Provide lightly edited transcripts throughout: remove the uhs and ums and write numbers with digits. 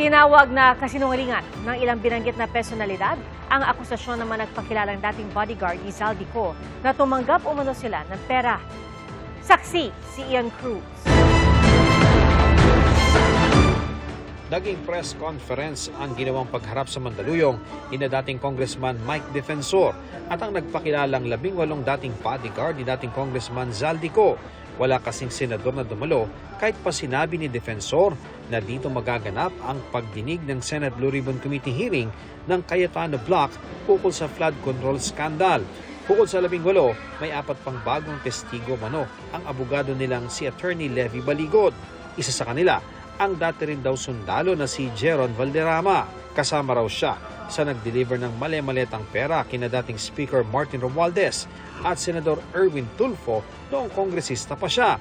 Tinawag na kasinungalingan ng ilang binanggit na personalidad ang akusasyon ng mga nagpakilalang dating bodyguard ni Zaldico na tumanggap umano sila ng pera. Saksi si Ian Cruz. Naging press conference ang ginawang pagharap sa Mandaluyong ni dating Congressman Mike Defensor at ang nagpakilalang 18 dating bodyguard ni dating Congressman Zaldico. Wala kasing senador na dumalo kahit pa sinabi ni Defensor na dito magaganap ang pagdinig ng Senate Blue Ribbon Committee hearing ng Cayetano Block ukol sa flood control scandal. Bukod sa 18, may 4 pang bagong testigo mano ang abogado nilang si Attorney Levy Baligod. Isa sa kanila ang dati rin daw sundalo na si Jeron Valderrama. Kasama raw siya sa nag-deliver ng male-maletang pera kina dating Speaker Martin Romualdez at Senador Erwin Tulfo noong kongresista pa siya.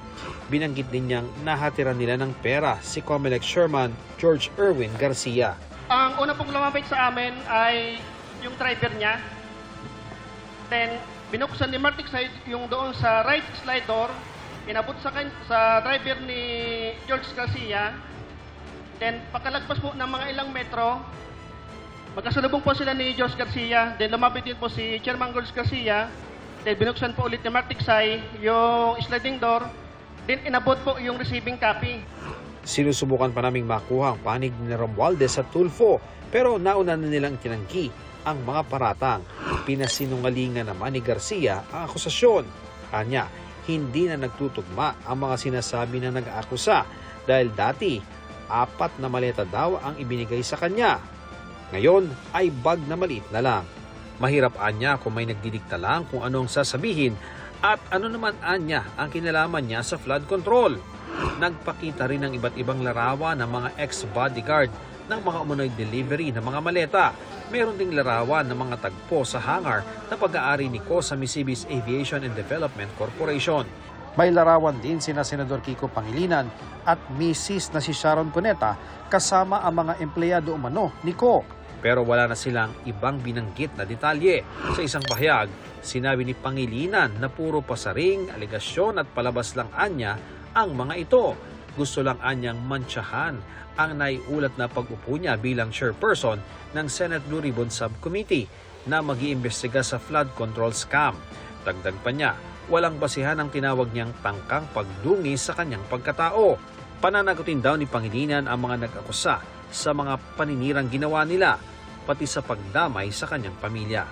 Binanggit din niyang nahatiran nila ng pera si Comelec Chairman George Erwin Garcia. Ang una pong lumapit sa amin ay yung driver niya. Then, binuksan ni Martic side yung doon sa right slide door. Inabot sa driver ni George Garcia. Then, pakalagpas po ng mga ilang metro, magkasalubong po sila ni George Garcia. Then, lumapit din po si Chairman George Garcia. Then, binuksan po ulit ni Martic side yung sliding door. Then, inabot po yung receiving copy. Sinusubukan pa naming makuha ang panig ni Romualdez sa Tulfo pero nauna na nilang tinanggi ang mga paratang. Pinasinungalingan naman ni Garcia ang akusasyon. Anya, hindi na nagtutugma ang mga sinasabi na nag-aakusa dahil dati 4 na maleta daw ang ibinigay sa kanya. Ngayon ay bag na maliit na lang. Mahirap anya kung may nagdidikta lang kung anong sasabihin at ano naman anya ang kinalaman niya sa flood control. Nagpakita rin ng iba't ibang larawan ng mga ex-bodyguard ng mga umunoy delivery ng mga maleta. Meron ding larawan ng mga tagpo sa hangar na pag-aari ni COSA Misibis Aviation and Development Corporation. May larawan din sina Senador Kiko Pangilinan at Mrs. na si Sharon Cuneta kasama ang mga empleyado umano ni Co. Pero wala na silang ibang binanggit na detalye. Sa isang pahayag, sinabi ni Pangilinan na puro pasaring, aligasyon at palabas lang anya ang mga ito. Gusto lang anyang mantsahan ang naiulat na pag-upo niya bilang chairperson ng Senate Blue Ribbon Subcommittee na mag-iimbestiga sa flood control scam. Dagdag pa niya, walang basihan ang tinawag niyang tangkang pagdungi sa kanyang pagkatao. Pananagutin daw ni Pangilinan ang mga nag-akusa sa mga paninirang ginawa nila, pati sa pagdamay sa kanyang pamilya.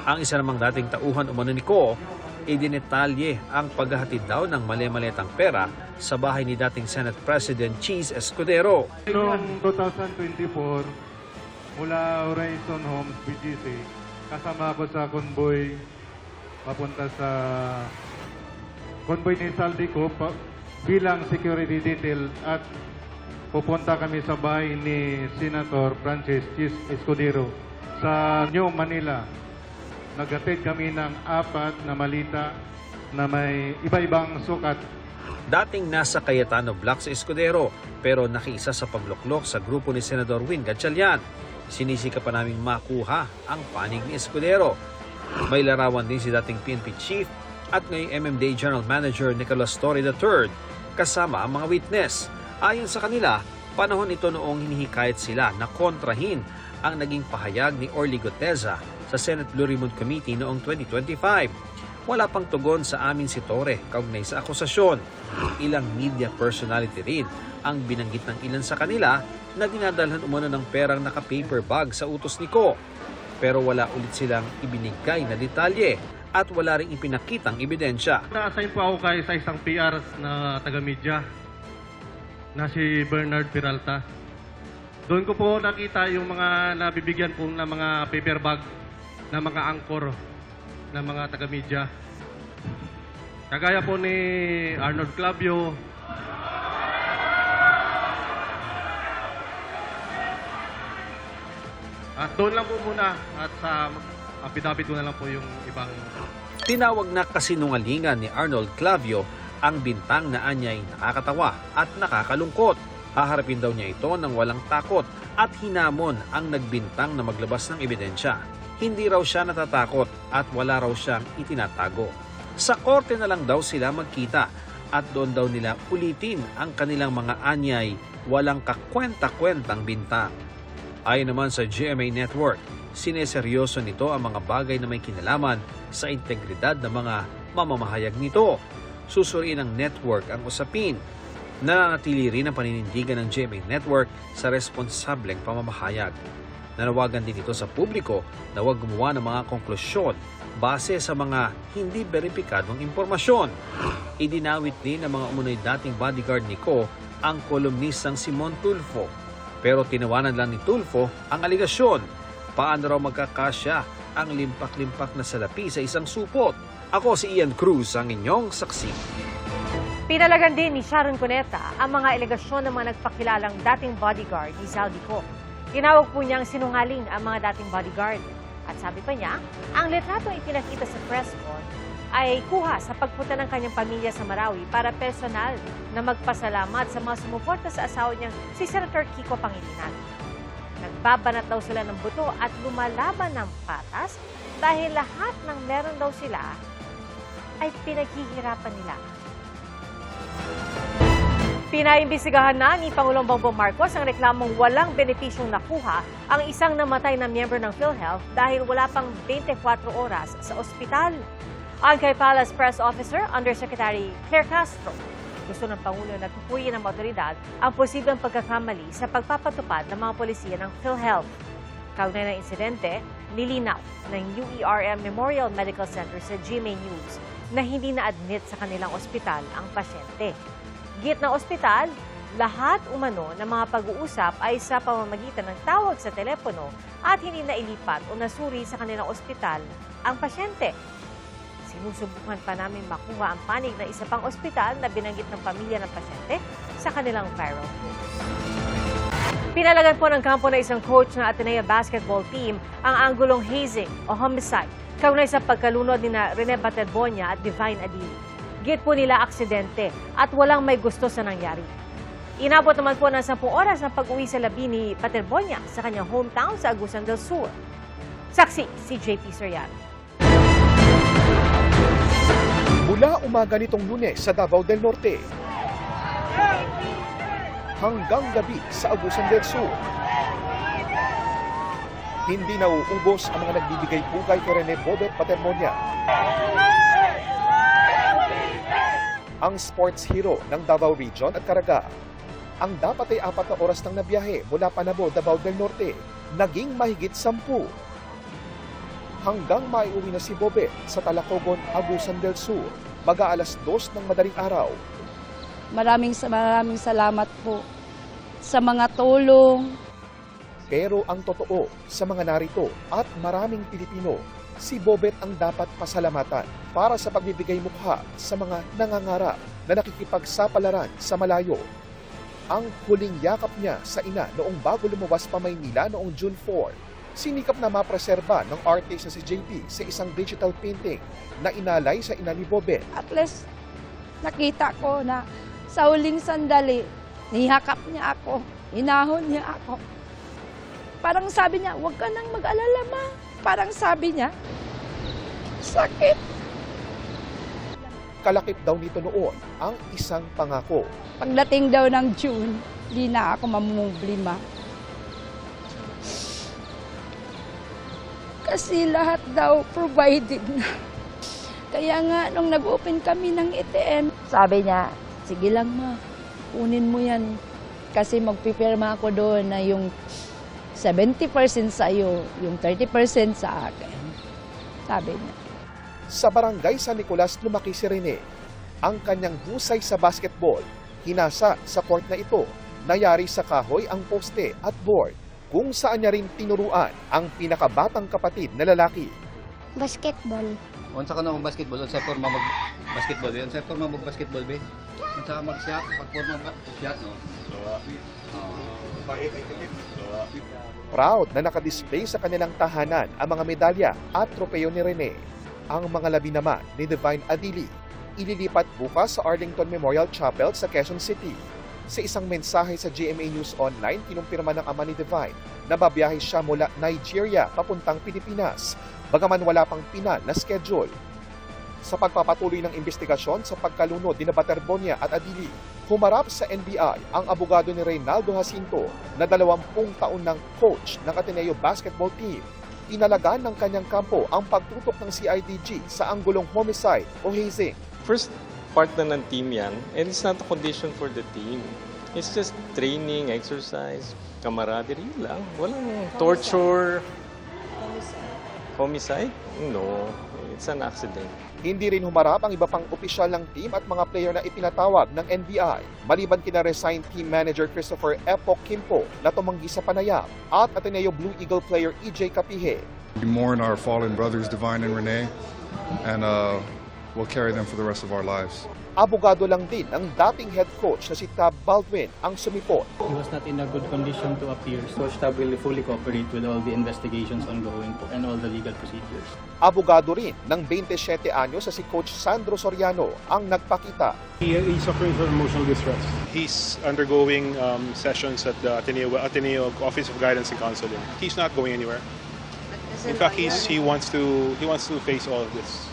Ang isa namang dating tauhan umano ni Co, idinetalye ang paghahatid daw ng male-maletang pera sa bahay ni dating Senate President Cheese Escudero. Noong 2024, mula Horizon Homes, BGC, kasama ako sa convoy papunta sa convoy ni Zaldico bilang security detail at pupunta kami sa bahay ni Senator Francis Cheese Escudero sa New Manila. Naghatid kami ng 4 na malita na may iba-ibang sukat. Dating nasa Cayetano Block sa Escudero pero nakiisa sa pagluklok sa grupo ni Senador Win Gatchalian. Sinisika pa naming makuha ang panig ni Escudero. May larawan din si dating PNP Chief at ngayong MMDA General Manager Nicolas Torre III kasama ang mga witness. Ayon sa kanila, panahon ito noong hinihikayat sila na kontrahin ang naging pahayag ni Orly Goteza sa Senate Blue Ribbon Committee noong 2025. Wala pang tugon sa amin si Torre kaugnay sa akusasyon. Ilang media personality rin ang binanggit ng ilan sa kanila na dinadalhan umano ng perang naka-paper bag sa utos ni Co. Pero wala ulit silang ibinigay na detalye at wala ring ipinakitang ebidensya. Na-assign po ako sa isang PR na taga-media na si Bernard Peralta. Doon ko po nakita yung mga nabibigyan po ng mga paper bag na mga anchor na mga taga-media. Kagaya po ni Arnold Clavio, at doon lang po muna at sa affidavit ko na lang po yung ibang. Tinawag na kasinungalingan ni Arnold Clavio ang bintang na anyay nakakatawa at nakakalungkot. Haharapin daw niya ito ng walang takot at hinamon ang nagbintang na maglabas ng ebidensya. Hindi raw siya natatakot at wala raw siyang itinatago. Sa korte na lang daw sila magkita at doon daw nila ulitin ang kanilang mga anyay walang kakwenta-kwentang bintang. Ayon naman sa GMA Network, sineseryoso nito ang mga bagay na may kinalaman sa integridad ng mga mamamahayag nito. Susuriin ng network ang usapin. Nananatili rin ang paninindigan ng GMA Network sa responsableng pamamahayag. Nanawagan din ito sa publiko na huwag gumawa ng mga konklusyon base sa mga hindi beripikadong impormasyon. Idinawit din ng mga umunoy dating bodyguard ni Ko ang kolumnistang Simon Tulfo. Pero tinawanan lang ni Tulfo ang aligasyon. Paano raw magkakasya ang limpak-limpak na salapi sa isang supot? Ako si Ian Cruz, ang inyong saksi. Pinalagan din ni Sharon Cuneta ang mga alegasyon ng mga nagpakilalang dating bodyguard ni Zaldi Co. Tinawag po niyang sinungaling ang mga dating bodyguard. At sabi pa niya, ang litratong ipinakita sa press con ay kuha sa pagpunta ng kanyang pamilya sa Marawi para personal na magpasalamat sa mga sumuporta sa asawa niyang si Senator Kiko Pangilinan. Nagbabanat daw sila ng buto at lumalaban ng patas dahil lahat ng meron daw sila ay pinaghihirapan nila. Pinaimbestigahan na ni Pangulong Bongbong Marcos ang reklamong walang benepisyong nakuha ang isang namatay na miyembro ng PhilHealth dahil wala pang 24 oras sa ospital. Ayon kay Palace Press Officer Undersecretary Claire Castro, gusto ng Pangulo na tukuyin ng otoridad ang posibleng pagkakamali sa pagpapatupad ng mga polisiya ng PhilHealth. Kaugnay ng insidente, nilinaw ng UERM Memorial Medical Center sa GMA News na hindi na-admit sa kanilang ospital ang pasyente. Git ng ospital, lahat umano ng mga pag-uusap ay sa pamamagitan ng tawag sa telepono at hindi nailipat o nasuri sa kanilang ospital ang pasyente. Sinusubukan pa namin makuha ang panig ng isa pang ospital na binanggit ng pamilya ng pasyente sa kanilang viral post. Pinalagan po ng kampo na isang coach ng Ateneo basketball team ang anggulong hazing o homicide kaugnay sa pagkalunod ni Rene Baterbonia at Divine Adili. Git po nila aksidente at walang may gusto sa nangyari. Inabot naman po ng 10 oras ang pag-uwi sa labi ni Baterbonia sa kanyang hometown sa Agusan del Sur. Saksi si JP Soriano. Mula umaga nitong Lunes sa Davao del Norte hanggang gabi sa Agusan del Sur, hindi nauubos ang mga nagbibigay pugay kay Rene Bobet Baterbonia. Ang sports hero ng Davao Region at Caraga. Ang dapat ay 4 na oras nang nabiyahe mula Panabo, Davao del Norte, naging mahigit 10. Hanggang maiuwi na si Bobet sa Talacogon, Agusan del Sur, mag-aalas 2 ng madaling araw. Maraming salamat po sa mga tulong. Pero ang totoo sa mga narito at maraming Pilipino, si Bobet ang dapat pasalamatan para sa pagbibigay mukha sa mga nangangarap na nakikipagsapalaran sa malayo. Ang huling yakap niya sa ina noong bago lumuwas pa Maynila noong June 4, sinikap na mapreserba ng artist na si JP sa isang digital painting na inalay sa ina ni Bobet. At least nakita ko na sa huling sandali, nihakap niya ako, hinahon niya ako. Parang sabi niya, huwag ka nang mag-alala, ma. Parang sabi niya, sakit. Kalakip daw nito noon ang isang pangako. Pagdating daw ng June, di na ako mamumblima. Kasi lahat daw provided na. Kaya nga, nung nag-open kami ng ATM, sabi niya, sige lang ma, kunin mo yan. Kasi magpipirma ako doon na yung 70% sa iyo, yung 30% sa akin. Sabi niya. Sa barangay San Nicolas lumaki si Rene. Ang kanyang husay sa basketball, hinasa sa court na ito. Nayari sa kahoy ang poste at board, kung saan niya rin tinuruan ang pinakabatang kapatid na lalaki. Basketball. Unsa ka na mag basketball, unsa forma mag basketball, unsa forma mag basketball be? Unsa ka mag shot, pag forma mag shot no. Proud na nakadisplay sa kanilang tahanan ang mga medalya at tropeyo ni Rene. Ang mga labi naman ni Divine Adili, ililipat bukas sa Arlington Memorial Chapel sa Quezon City. Sa isang mensahe sa GMA News Online, kinumpirma ng ama ni Divine na babiyahe siya mula Nigeria papuntang Pilipinas, bagaman wala pang pinal na schedule. Sa pagpapatuloy ng investigasyon sa pagkalunod ni Baterbonia at Adili, humarap sa NBI ang abogado ni Reynaldo Jacinto na 20 taon ng coach ng Ateneo basketball team. Inalagaan ng kanyang kampo ang pagtutok ng CIDG sa anggulong homicide o hazing. First part na ng team yan, and it's not a condition for the team. It's just training, exercise, camaraderie lang. Walang torture. Homicide? No, it's an accident. Hindi rin humarap ang iba pang opisyal ng team at mga player na ipinatawag ng NBI, maliban kina resigned team manager Christopher Epok Kimpo na tumanggi sa panayam at Ateneo Blue Eagle player EJ Capihe. We mourn our fallen brothers, Divine and Renee, and we'll carry them for the rest of our lives. Abogado lang din ang dating head coach na si Tab Baldwin ang sumipot. He was not in a good condition to appear. Coach Tab will fully cooperate with all the investigations ongoing and all the legal procedures. Abogado rin ng 27 anyos na si Coach Sandro Soriano ang nagpakita. He's suffering from emotional distress. He's undergoing sessions at the Ateneo Office of Guidance and Counseling. He's not going anywhere. In fact, he wants to face all of this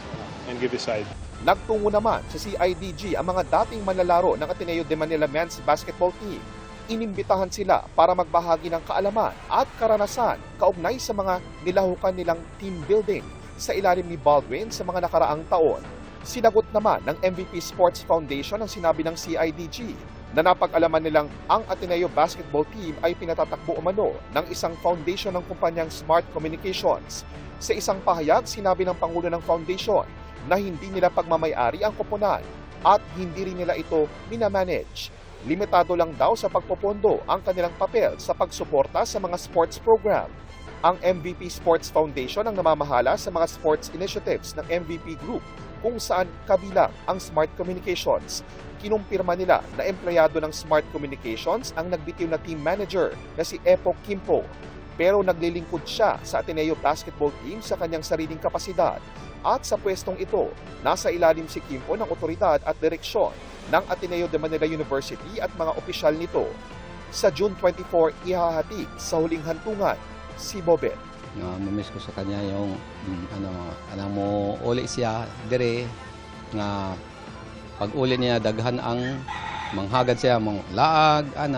and give his side. Nagtungo naman sa CIDG ang mga dating manlalaro ng Ateneo de Manila men's basketball team. Inimbitahan sila para magbahagi ng kaalaman at karanasan kaugnay sa mga nilahukan nilang team building sa ilalim ni Baldwin sa mga nakaraang taon. Sinagot naman ng MVP Sports Foundation ang sinabi ng CIDG na napag-alaman nilang ang Ateneo basketball team ay pinatatakbo umano ng isang foundation ng kumpanyang Smart Communications. Sa isang pahayag, sinabi ng Pangulo ng Foundation na hindi nila pagmamayari ang koponan at hindi rin nila ito minamanage. Limitado lang daw sa pagpopondo ang kanilang papel sa pagsuporta sa mga sports program. Ang MVP Sports Foundation ang namamahala sa mga sports initiatives ng MVP Group kung saan kabilang ang Smart Communications. Kinumpirma nila na empleyado ng Smart Communications ang nagbitiw na team manager na si Epok Kimpo. Pero naglilingkod siya sa Ateneo basketball team sa kanyang sariling kapasidad. At sa pwestong ito, nasa ilalim si Kimpo ng otoridad at direksyon ng Ateneo de Manila University at mga opisyal nito. Sa June 24, ihahatid sa huling hantungan si Bobet. Mamiss ko sa kanya yung anang mo uli siya dire nga pag uli niya daghan ang manghagad siya mong laag ang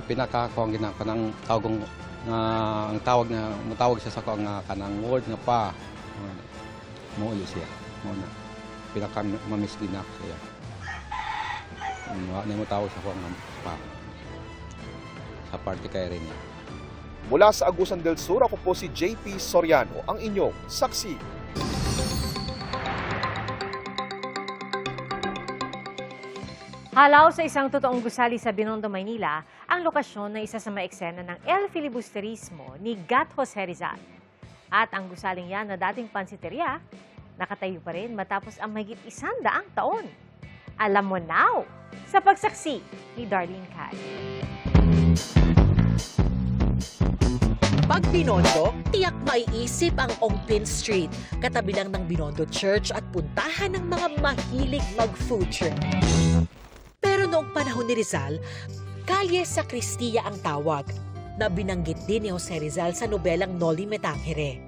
pinakakuang ginakanan tawag nga ang tawag na mutawag siya sa ko nga kanang word nga pa mo uli siya mo na pinaka mamiss din ako siya na mo tawag sa ko nga pa sa party kay rin niya. Mula sa Agusan del Sur, ako po si JP Soriano, ang inyong saksi. Halaw sa isang totoong gusali sa Binondo, Maynila, ang lokasyon ng isa sa mga eksena ng El Filibusterismo ni Gat Jose Rizal. At ang gusaling yan na dating pansiteria, nakatayo pa rin matapos ang mahigit 100 taon. Alam mo now, sa pagsaksi ni Darlene Cad. Pag Binondo, tiyak maiisip ang Ongpin Street, katabi lang ng Binondo Church at puntahan ng mga mahilig mag-food trip. Pero noong panahon ni Rizal, Kalye Sacristia ang tawag, na binanggit din ni Jose Rizal sa nobelang Noli Me Tangere.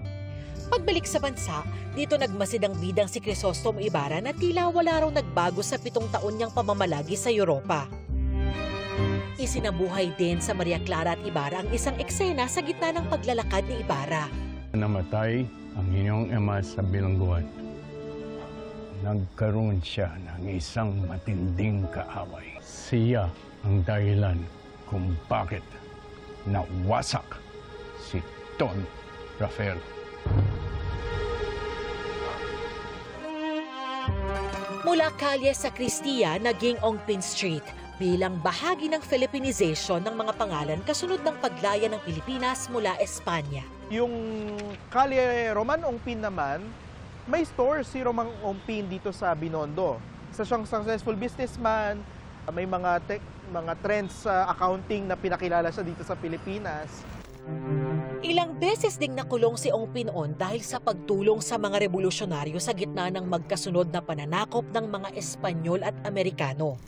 Pagbalik sa bansa, dito nagmasid ang bidang si Crisostomo Ibarra na tila wala raw nagbago sa 7 taon niyang pamamalagi sa Europa. Isinabuhay din sa Maria Clara at Ibarra ang isang eksena sa gitna ng paglalakad ni Ibarra. Namatay ang inyong ama sa bilangguan. Nagkaroon siya ng isang matinding kaaway. Siya ang dahilan kung bakit nawasak si Don Rafael. Mula Kalye Sacristia, naging Ongpin Street bilang bahagi ng Filipinization ng mga pangalan kasunod ng paglaya ng Pilipinas mula Espanya. Yung Kalye Roman Ongpin naman, may store si Roman Ongpin dito sa Binondo. Isa siyang successful businessman, may mga trends sa accounting na pinakilala siya dito sa Pilipinas. Ilang beses ding nakulong si Ongpin On dahil sa pagtulong sa mga revolusyonaryo sa gitna ng magkasunod na pananakop ng mga Espanyol at Amerikano.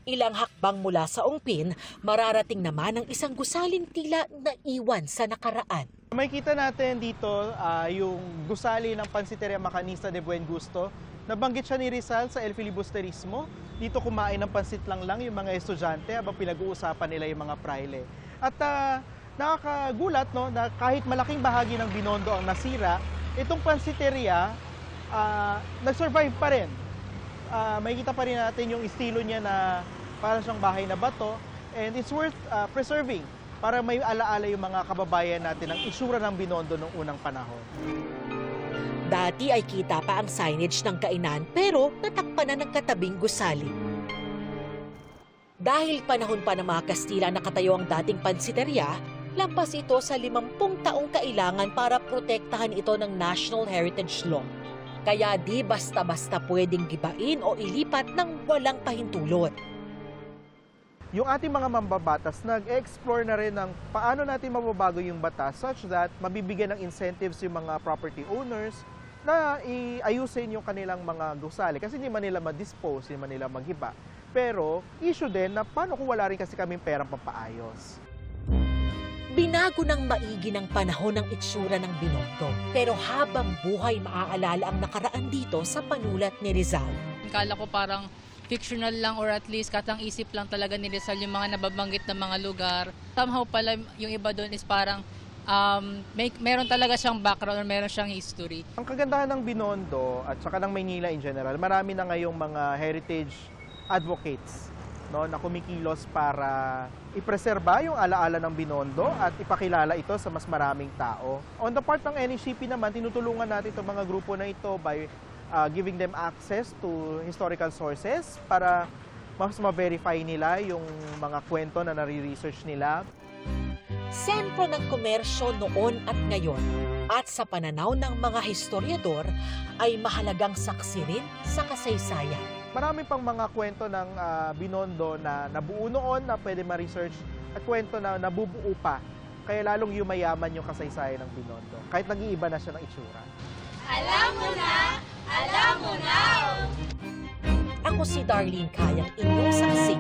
Ilang hakbang mula sa Ongpin, mararating naman ang isang gusaling tila naiwan sa nakaraan. Makikita natin dito yung gusali ng Pansiteria Macanista de Buen Gusto. Nabanggit siya ni Rizal sa El Filibusterismo. Dito kumain ng pansit lang yung mga estudyante habang pinag-uusapan nila yung mga praile. At nakakagulat no, na kahit malaking bahagi ng Binondo ang nasira, itong pansiteria nag-survive pa rin. Makikita pa rin natin yung estilo niya na parang siyang bahay na bato, and it's worth preserving para may alaala yung mga kababayan natin ang itsura ng Binondo noong unang panahon. Dati ay kita pa ang signage ng kainan pero natakpan na ng katabing gusali. Dahil panahon pa ng mga Kastila nakatayo ang dating pansiteria, lampas ito sa 50 taong kailangan para protektahan ito ng National Heritage Law. Kaya di basta-basta pwedeng gibain o ilipat ng walang pahintulot. Yung ating mga mambabatas nag-explore na rin ng paano natin mababago yung batas such that mabibigyan ng incentives yung mga property owners na iayusin yung kanilang mga gusali kasi hindi man nila ma-dispose, hindi man nila maghiba. Pero issue din na paano kung wala rin kasi kaming perang pampaayos. Binago ng maigi ng panahon ng itsura ng Binondo. Pero habang buhay maaalala ang nakaraan dito sa panulat ni Rizal. Kala ko parang fictional lang or at least katang isip lang talaga ni Rizal yung mga nababanggit na mga lugar. Somehow pala yung iba doon is parang meron talaga siyang background or meron siyang history. Ang kagandahan ng Binondo at saka ng Maynila in general, marami na ngayong mga heritage advocates no, na kumikilos para ipreserba yung alaala ng Binondo at ipakilala ito sa mas maraming tao. On the part ng NHCP naman, tinutulungan natin itong mga grupo na ito by giving them access to historical sources para mas ma-verify nila yung mga kwento na nare-research nila. Sentro ng komersyo noon at ngayon at sa pananaw ng mga historiador ay mahalagang saksi rin sa kasaysayan. Marami pang mga kwento ng Binondo na nabuo noon na pwede ma-research at kwento na nabubuo pa. Kaya lalong yumayaman yung kasaysayan ng Binondo kahit nag-iiba na siya ng itsura. Alam mo na! Alam mo na! Ako si Darlene Kayang, inyong saksi